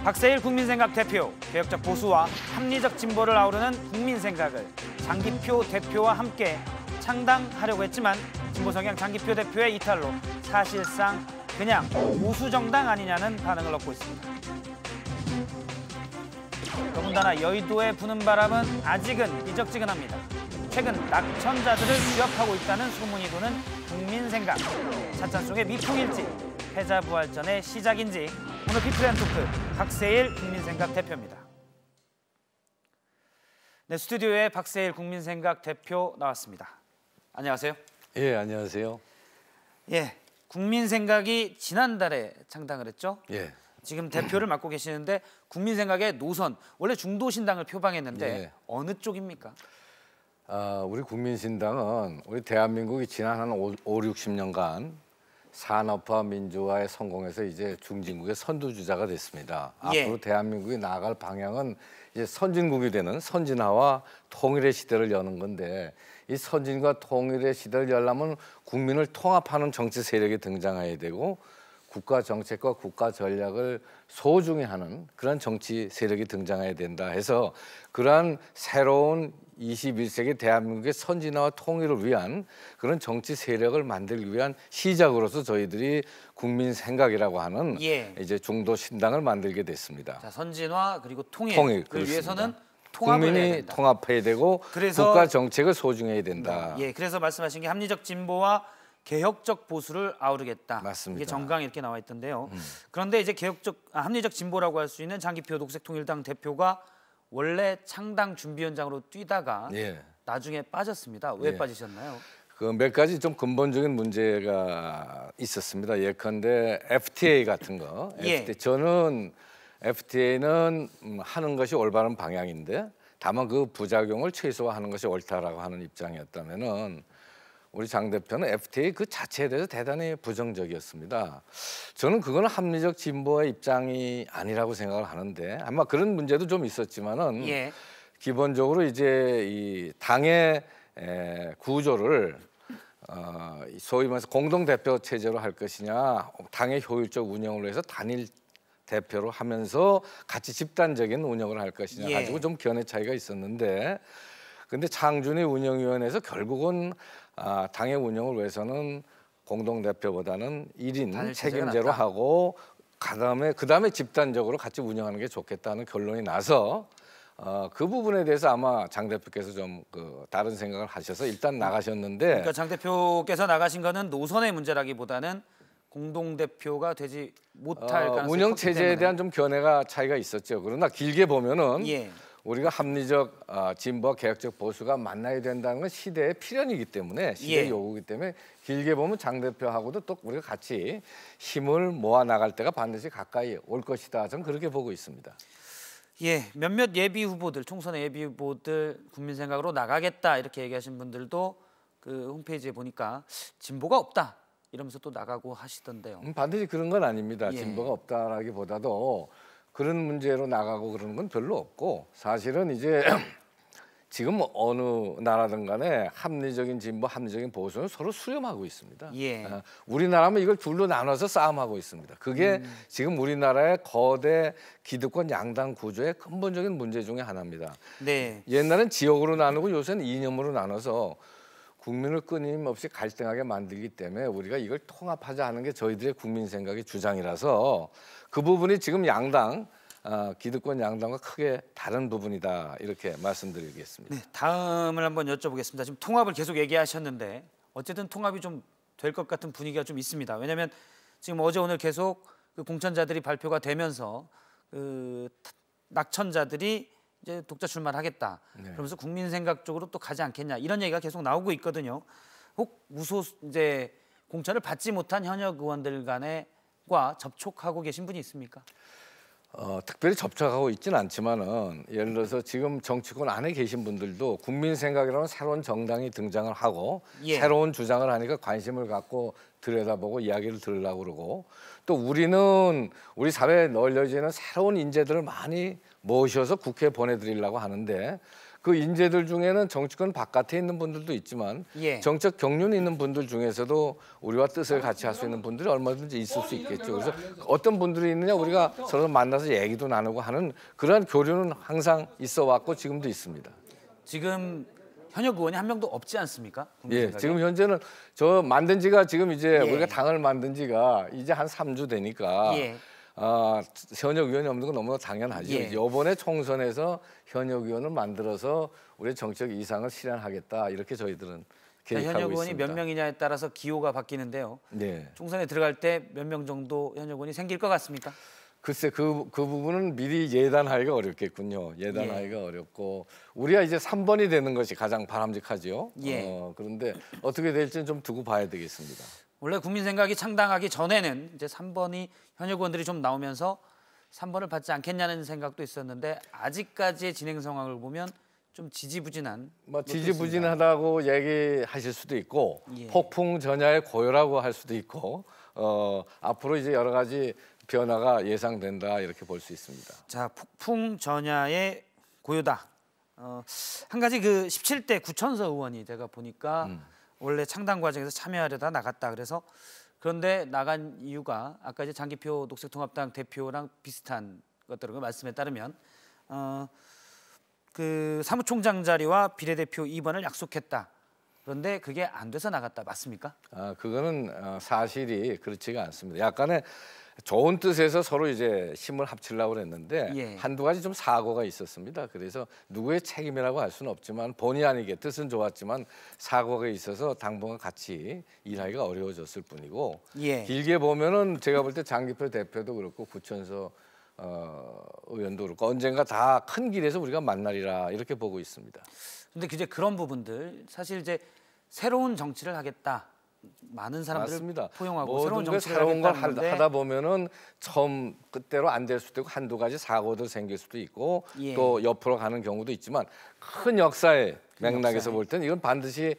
박세일 국민생각 대표, 개혁적 보수와 합리적 진보를 아우르는 국민생각을 장기표 대표와 함께 창당하려고 했지만 진보 성향 장기표 대표의 이탈로 사실상 그냥 보수정당 아니냐는 반응을 얻고 있습니다. 더군다나 여의도에 부는 바람은 아직은 미적지근합니다. 최근 낙천자들을 위협하고 있다는 소문이 도는 국민생각. 찻잔 속의 미풍일지, 패자부활전의 시작인지 오늘 비프앤토크 박세일 국민생각 대표입니다. 네, 스튜디오에 박세일 국민생각 대표 나왔습니다. 안녕하세요. 예, 안녕하세요. 예, 국민생각이 지난달에 창당을 했죠. 예. 지금 대표를 맡고 계시는데 국민생각의 노선, 원래 중도신당을 표방했는데 예. 어느 쪽입니까? 우리 국민신당은 우리 대한민국이 지난 한 5, 60년간 산업화 민주화에 성공해서 이제 중진국의 선두주자가 됐습니다. 예. 앞으로 대한민국이 나아갈 방향은 이제 선진국이 되는 선진화와 통일의 시대를 여는 건데, 이 선진과 통일의 시대를 열려면 국민을 통합하는 정치 세력이 등장해야 되고 국가 정책과 국가 전략을 소중히 하는 그런 정치 세력이 등장해야 된다 해서, 그러한 새로운 21세기 대한민국의 선진화와 통일을 위한 그런 정치 세력을 만들기 위한 시작으로서 저희들이 국민생각이라고 하는 이제 중도 신당을 만들게 됐습니다. 자, 선진화 그리고 통일을 위해서는 통합을 국민이 해야 된다. 통합해야 되고 국가 정책을 소중해야 된다. 예, 그래서 말씀하신 게 합리적 진보와 개혁적 보수를 아우르겠다. 맞습니다. 이게 정강이 이렇게 나와 있던데요. 그런데 이제 합리적 진보라고 할 수 있는 장기표 녹색통일당 대표가 원래 창당 준비위원장으로 뛰다가 나중에 빠졌습니다. 왜 빠지셨나요? 그 몇 가지 좀 근본적인 문제가 있었습니다. 예컨대 FTA 같은 거. 저는 FTA는 하는 것이 올바른 방향인데, 다만 그 부작용을 최소화하는 것이 옳다라고 하는 입장이었다면은 우리 장 대표는 FTA 그 자체에 대해서 대단히 부정적이었습니다. 저는 그거는 합리적 진보의 입장이 아니라고 생각을 하는데, 아마 그런 문제도 좀 있었지만은 기본적으로 이제 이 당의 구조를 소위 말해서 공동 대표 체제로 할 것이냐, 당의 효율적 운영을 위해서 단일 대표로 하면서 같이 집단적인 운영을 할 것이냐 가지고 좀 견해 차이가 있었는데, 근데 창준이 운영위원회에서 결국은 당의 운영을 위해서는 공동대표보다는 1인 책임제로 하고 그다음에 집단적으로 같이 운영하는 게 좋겠다는 결론이 나서 그 부분에 대해서 아마 장 대표께서 좀 다른 생각을 하셔서 일단 나가셨는데, 그러니까 장 대표께서 나가신 거는 노선의 문제라기보다는 공동대표가 되지 못할 가능성이 운영 체제에 대한 좀 견해가 차이가 있었죠. 그러나 길게 보면은 우리가 합리적 진보와 개혁적 보수가 만나야 된다는 건 시대의 필연이기 때문에, 시대의 요구이기 때문에 길게 보면 장 대표하고도 또 우리가 같이 힘을 모아 나갈 때가 반드시 가까이 올 것이다. 저는 그렇게 보고 있습니다. 예, 몇몇 예비 후보들, 총선의 예비 후보들 국민생각으로 나가겠다 이렇게 얘기하신 분들도 그 홈페이지에 보니까 진보가 없다 이러면서 또 나가고 하시던데요. 반드시 그런 건 아닙니다. 진보가 없다라기보다도 그런 문제로 나가고 그러는 건 별로 없고, 사실은 이제 지금 어느 나라든 간에 합리적인 진보, 합리적인 보수는 서로 수렴하고 있습니다. 우리나라면 이걸 둘로 나눠서 싸움하고 있습니다. 그게 지금 우리나라의 거대 기득권 양당 구조의 근본적인 문제 중에 하나입니다. 옛날엔 지역으로 나누고 요새는 이념으로 나눠서 국민을 끊임없이 갈등하게 만들기 때문에 우리가 이걸 통합하자 하는 게 저희들의 국민생각의 주장이라서, 그 부분이 지금 양당, 기득권 양당과 크게 다른 부분이다 이렇게 말씀드리겠습니다. 네, 다음을 한번 여쭤보겠습니다. 지금 통합을 계속 얘기하셨는데 어쨌든 통합이 좀 될 것 같은 분위기가 좀 있습니다. 왜냐하면 지금 어제 오늘 계속 그 공천자들이 발표가 되면서 그 낙천자들이 이제 독자 출마하겠다. 그러면서 국민생각 쪽으로 또 가지 않겠냐 이런 얘기가 계속 나오고 있거든요. 혹 이제 공천을 받지 못한 현역 의원들 간과 접촉하고 계신 분이 있습니까? 특별히 접촉하고 있지는 않지만은, 예를 들어서 지금 정치권 안에 계신 분들도 국민생각이라는 새로운 정당이 등장을 하고 새로운 주장을 하니까 관심을 갖고 들여다보고 이야기를 들으려고 그러고, 또 우리는 우리 사회에 널려지는 새로운 인재들을 많이 모셔서 국회에 보내드리려고 하는데, 그 인재들 중에는 정치권 바깥에 있는 분들도 있지만 예. 정책 경륜이 있는 분들 중에서도 우리와 뜻을 같이 할 수 있는 분들이 얼마든지 있을 수 있겠죠. 그래서 어떤 분들이 있느냐 우리가 서로 만나서 얘기도 나누고 하는 그러한 교류는 항상 있어 왔고 지금도 있습니다. 지금 현역 의원이 한 명도 없지 않습니까? 예, 생각에? 지금 현재는 저 만든 지가 지금 이제 예. 우리가 당을 만든 지가 이제 한 3주 되니까 예. 현역 의원이 없는 건 너무나 당연하죠. 예. 이번에 총선에서 현역 의원을 만들어서 우리의 정책 이상을 실현하겠다 이렇게 저희들은 계획하고 현역 의원이 있습니다. 몇 명이냐에 따라서 기호가 바뀌는데요. 네. 총선에 들어갈 때 몇 명 정도 현역 의원이 생길 것 같습니까? 글쎄 그 부분은 미리 예단하기가 어렵겠군요. 예단하기가 어렵고 우리가 이제 3번이 되는 것이 가장 바람직하죠. 예. 그런데 어떻게 될지는 좀 두고 봐야 되겠습니다. 원래 국민생각이 창당하기 전에는 이제 3번이 현역 의원들이 좀 나오면서 3번을 받지 않겠냐는 생각도 있었는데 아직까지의 진행 상황을 보면 좀 지지부진한. 뭐 것도 지지부진하다고 얘기하실 수도 있고 예. 폭풍 전야의 고요라고 할 수도 있고 앞으로 이제 여러 가지 변화가 예상된다 이렇게 볼 수 있습니다. 자, 폭풍 전야의 고요다. 한 가지 그 17대 구천서 의원이 제가 보니까 원래 창당 과정에서 참여하려다 나갔다 그래서 그런데 나간 이유가 아까 이제 장기표 녹색통합당 대표랑 비슷한 것들을 말씀에 따르면 그 사무총장 자리와 비례대표 2번을 약속했다. 그런데 그게 안 돼서 나갔다. 맞습니까? 그거는 사실이 그렇지가 않습니다. 약간의 좋은 뜻에서 서로 이제 힘을 합치려고 그랬는데 예. 한두 가지 좀 사고가 있었습니다. 그래서 누구의 책임이라고 할 수는 없지만 본의 아니게 뜻은 좋았지만 사고가 있어서 당분간 같이 일하기가 어려워졌을 뿐이고 예. 길게 보면은 제가 볼 때 장기표 대표도 그렇고 구천서 의원도 그렇고 언젠가 다 큰 길에서 우리가 만나리라 이렇게 보고 있습니다. 근데 이제 그런 부분들 사실 이제 새로운 정치를 하겠다. 많은 사람들을 맞습니다. 포용하고 새로운 모든 게 정치를 새로운 걸 하겠다는 건데 하다 보면은 처음 끝대로 안 될 수도 있고 한두 가지 사고도 생길 수도 있고 예. 또 옆으로 가는 경우도 있지만 큰 역사의 맥락에서 역사에. 볼 때는 이건 반드시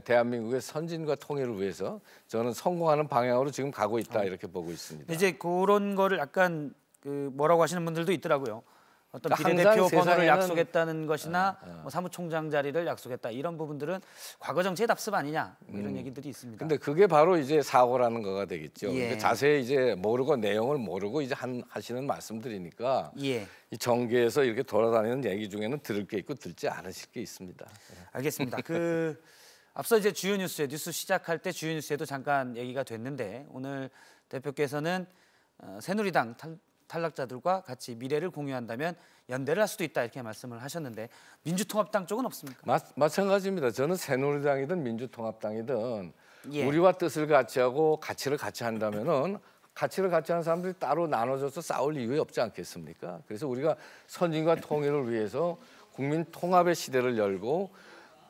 대한민국의 선진과 통일을 위해서 저는 성공하는 방향으로 지금 가고 있다 이렇게 보고 있습니다. 이제 그런 거를 약간 그 뭐라고 하시는 분들도 있더라고요. 어떤 그러니까 비례대표 항상 번호를 세상에는- 약속했다는 것이나 뭐 사무총장 자리를 약속했다 이런 부분들은 과거 정치의 답습 아니냐 뭐 이런 얘기들이 있습니다. 근데 그게 바로 이제 사고라는 거가 되겠죠. 예. 그러니까 자세히 이제 모르고 내용을 모르고 이제 하시는 말씀들이니까 예, 이 정계에서 이렇게 돌아다니는 얘기 중에는 들을 게 있고 듣지 않으실 게 있습니다. 알겠습니다. 그 앞서 이제 주요 뉴스 시작할 때 주요 뉴스에도 잠깐 얘기가 됐는데 오늘 대표께서는 새누리당 탈락자들과 같이 미래를 공유한다면 연대를 할 수도 있다 이렇게 말씀을 하셨는데 민주통합당 쪽은 없습니까? 마찬가지입니다. 저는 새누리당이든 민주통합당이든 예. 우리와 뜻을 같이 하고 가치를 같이 한다면은 가치를 같이 하는 사람들이 따로 나눠져서 싸울 이유가 없지 않겠습니까? 그래서 우리가 선진과 통일을 위해서 국민 통합의 시대를 열고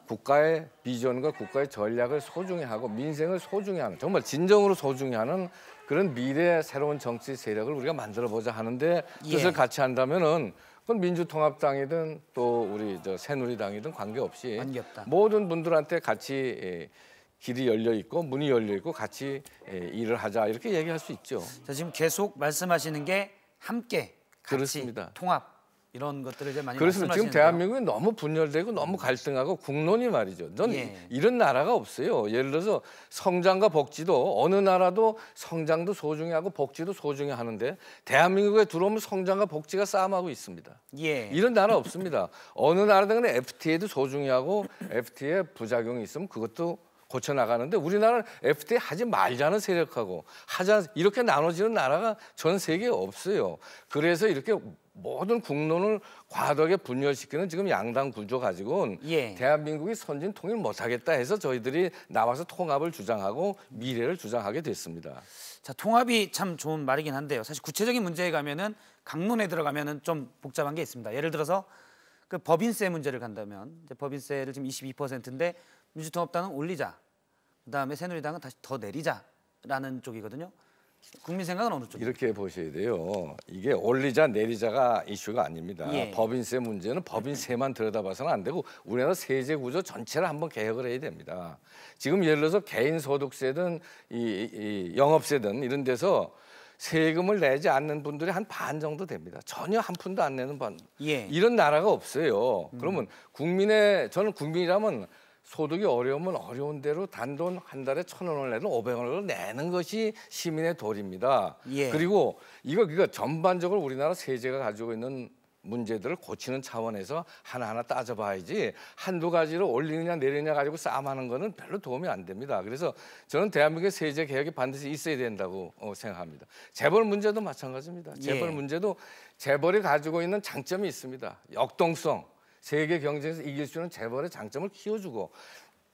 국가의 비전과 국가의 전략을 소중히 하고 민생을 소중히 하는 정말 진정으로 소중히 하는 그런 미래의 새로운 정치 세력을 우리가 만들어 보자 하는데 뜻을 예. 같이 한다면은 그건 민주통합당이든 또 우리 새누리당이든 관계없이 관계없다. 모든 분들한테 같이 길이 열려 있고 문이 열려 있고 같이 일을 하자 이렇게 얘기할 수 있죠. 자, 지금 계속 말씀하시는 게 함께 같이 그렇습니다. 통합 이런 것들을 이제 많이 그렇습니다. 지금 말씀하시는데요. 대한민국이 너무 분열되고 너무 갈등하고 국론이 말이죠. 전 예. 이런 나라가 없어요. 예를 들어서 성장과 복지도 어느 나라도 성장도 소중히 하고 복지도 소중히 하는데 대한민국에 들어오면 성장과 복지가 싸움하고 있습니다. 예. 이런 나라 없습니다. 어느 나라든 FTA도 소중히 하고 FTA 부작용이 있으면 그것도 고쳐 나가는데 우리나라는 FTA 하지 말자는 세력하고 하자 이렇게 나눠지는 나라가 전 세계에 없어요. 그래서 이렇게 모든 국론을 과도하게 분열시키는 지금 양당 구조 가지고는 예. 대한민국이 선진 통일 못하겠다 해서 저희들이 나와서 통합을 주장하고 미래를 주장하게 됐습니다. 자, 통합이 참 좋은 말이긴 한데요. 사실 구체적인 문제에 가면은 강론에 들어가면은 좀 복잡한 게 있습니다. 예를 들어서 그 법인세 문제를 간다면 이제 법인세를 지금 22%인데 민주통합당은 올리자. 그다음에 새누리당은 다시 더 내리자라는 쪽이거든요. 국민 생각은 어느 쪽이에요? 이렇게 보셔야 돼요. 이게 올리자 내리자가 이슈가 아닙니다. 예. 법인세 문제는 법인세만 들여다봐서는 안 되고 우리나라 세제 구조 전체를 한번 개혁을 해야 됩니다. 지금 예를 들어서 개인 소득세든 이 영업세든 이런 데서 세금을 내지 않는 분들이 한 반 정도 됩니다. 전혀 한 푼도 안 내는 반. 예. 이런 나라가 없어요. 그러면 저는 국민이라면 소득이 어려우면 어려운 대로 단돈 한 달에 1,000원을 내든 500원을 내는 것이 시민의 도리입니다. 예. 그리고 이거 전반적으로 우리나라 세제가 가지고 있는 문제들을 고치는 차원에서 하나하나 따져봐야지 한두 가지를 올리느냐 내리느냐 가지고 싸움하는 거는 별로 도움이 안 됩니다. 그래서 저는 대한민국의 세제 개혁이 반드시 있어야 된다고 생각합니다. 재벌 문제도 마찬가지입니다. 재벌 예. 문제도 재벌이 가지고 있는 장점이 있습니다. 역동성, 세계 경쟁에서 이길 수 있는 재벌의 장점을 키워주고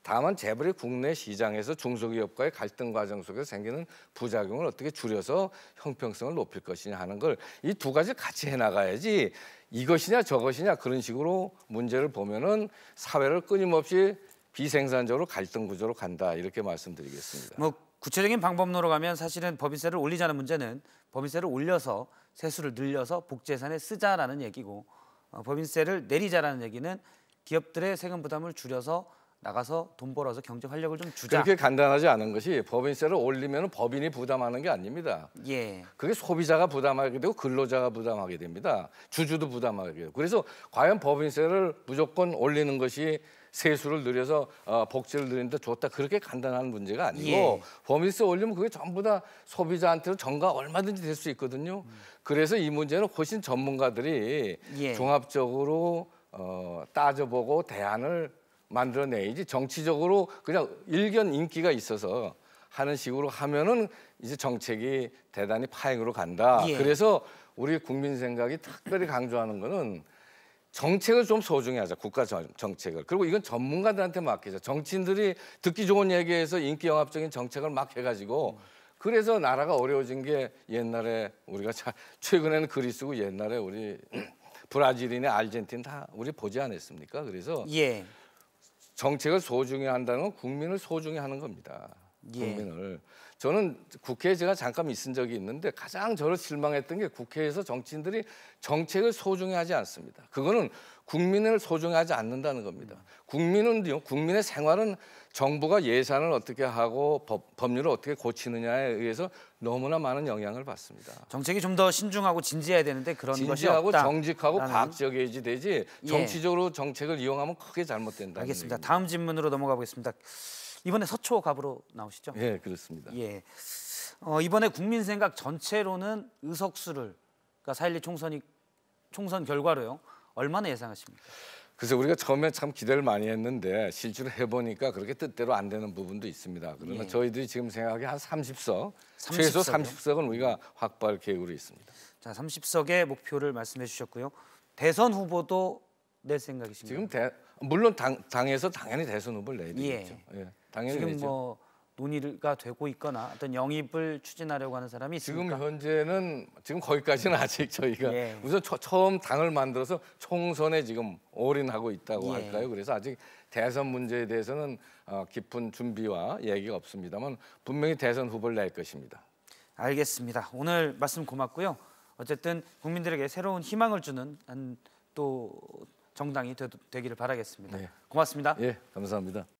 다만 재벌이 국내 시장에서 중소기업과의 갈등 과정 속에서 생기는 부작용을 어떻게 줄여서 형평성을 높일 것이냐 하는 걸 이 두 가지를 같이 해나가야지 이것이냐 저것이냐 그런 식으로 문제를 보면은 사회를 끊임없이 비생산적으로 갈등 구조로 간다 이렇게 말씀드리겠습니다. 뭐 구체적인 방법론으로 가면 사실은 법인세를 올리자는 문제는 법인세를 올려서 세수를 늘려서 복지예산에 쓰자라는 얘기고 법인세를 내리자라는 얘기는 기업들의 세금 부담을 줄여서 나가서 돈 벌어서 경제 활력을 좀 주자. 그렇게 간단하지 않은 것이 법인세를 올리면 법인이 부담하는 게 아닙니다. 예. 그게 소비자가 부담하게 되고 근로자가 부담하게 됩니다. 주주도 부담하게 되고. 그래서 과연 법인세를 무조건 올리는 것이 세수를 늘려서 복지를 늘리는데 좋다. 그렇게 간단한 문제가 아니고 예. 법인세 올리면 그게 전부 다 소비자한테는 전가 얼마든지 될 수 있거든요. 그래서 이 문제는 훨씬 전문가들이 예. 종합적으로 따져보고 대안을 만들어내야지 정치적으로 그냥 일견 인기가 있어서 하는 식으로 하면은 이제 정책이 대단히 파행으로 간다. 예. 그래서 우리 국민 생각이 특별히 강조하는 거는 정책을 좀 소중히 하자. 국가 정책을. 그리고 이건 전문가들한테 맡기자. 정치인들이 듣기 좋은 얘기해서 인기 영합적인 정책을 막 해가지고 그래서 나라가 어려워진 게 옛날에 우리가 최근에는 그리스고 옛날에 우리 브라질이나 아르헨티나 다 우리 보지 않았습니까? 그래서 예. 정책을 소중히 한다는 건 국민을 소중히 하는 겁니다. 예. 국민을. 저는 국회에 제가 잠깐 있은 적이 있는데 가장 저를 실망했던 게 국회에서 정치인들이 정책을 소중히 하지 않습니다. 그거는 국민을 소중히 하지 않는다는 겁니다. 국민의 생활은 정부가 예산을 어떻게 하고 법률을 어떻게 고치느냐에 의해서 너무나 많은 영향을 받습니다. 정책이 좀 더 신중하고 진지해야 되는데 그런 것이 진지하고 없다. 정직하고 과학적이어야지 되지 예. 정치적으로 정책을 이용하면 크게 잘못된다. 알겠습니다. 다음 질문으로 넘어가 보겠습니다. 이번에 서초갑으로 나오시죠? 예, 그렇습니다. 예. 이번에 국민생각 전체로는 의석수를 그러니까 4.12 총선 결과로요. 얼마나 예상하십니까? 그래서 우리가 처음에 참 기대를 많이 했는데 실제로 해보니까 그렇게 뜻대로 안 되는 부분도 있습니다. 그러나 예. 저희들이 지금 생각에 한 30석, 30석 최소 이요? 30석은 우리가 확보할 계획으로 있습니다. 자, 30석의 목표를 말씀해 주셨고요. 대선 후보도 낼 생각이십니까? 지금 물론 당에서 당연히 대선 후보를 내야 되겠죠. 예, 당연히 지금 내죠. 뭐 논의가 되고 있거나 어떤 영입을 추진하려고 하는 사람이 지금 있습니까? 현재는 지금 거기까지는 아직 저희가 예. 우선 처음 당을 만들어서 총선에 지금 올인하고 있다고 예. 할까요? 그래서 아직 대선 문제에 대해서는 깊은 준비와 얘기가 없습니다만 분명히 대선 후보를 낼 것입니다. 알겠습니다. 오늘 말씀 고맙고요. 어쨌든 국민들에게 새로운 희망을 주는 또 정당이 되기를 바라겠습니다. 네. 고맙습니다. 예, 감사합니다.